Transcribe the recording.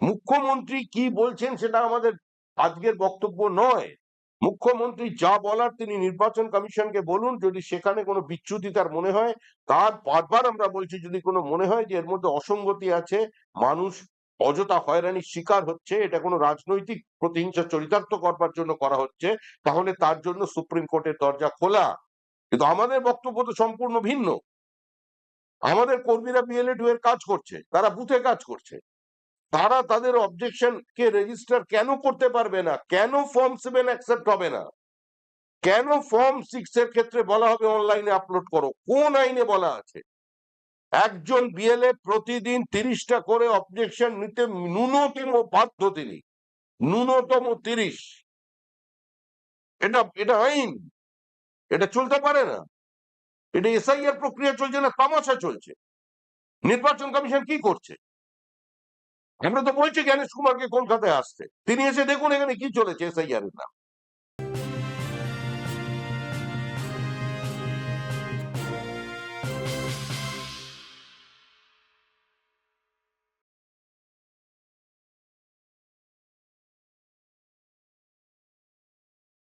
মুখ্যমন্ত্রী কি বলছেন সেটা আমাদের আজকের বক্তব্য নয়। মুখ্যমন্ত্রী যা বলার তিনি নির্বাচন কমিশনকে বলুন, যদি সেখানে কোনো বিচ্যুতি তার মনে হয়, তার বারবার আমরা বলছি যদি কোনো মনে হয় যে এর মধ্যে অসঙ্গতি আছে, মানুষ অযথা হয়রানির শিকার হচ্ছে, এটা কোনো রাজনৈতিক প্রতিহিংসা চরিতার্থ করবার জন্য করা হচ্ছে, তাহলে তার জন্য সুপ্রিম কোর্টের দরজা খোলা। কিন্তু আমাদের বক্তব্য তো সম্পূর্ণ ভিন্ন। আমাদের কর্মীরা বিএলএ এর কাজ করছে, তারা বুথে কাজ করছে, তারা তাদের অবজেকশন কে রেজিস্টার কেন করতে পারবে না? কেন ফর্ম 7 অ্যাকসেপ্ট হবে না? কেন ফর্ম 6 এর ক্ষেত্রে বলা হবে অনলাইনে আপলোড করো? কোন আইনে বলা আছে? একজন বিএলএ প্রতিদিন 30টা করে অবজেকশন নিতে ন্যূনতম বাধ্য তিনি, ন্যূনতম 30। এটা এটা আইন, এটা চলতে পারে না। এটা এসআইআর প্রক্রিয়া চলছে না, তামাশা চলছে। নির্বাচন কমিশন কি করছে? আমরা তো বলছি জ্ঞানেশ কুমারকে কলকাতায় আসতে, তিনি এসে দেখুন এখানে কি চলেছে এসআইআর এর নাম।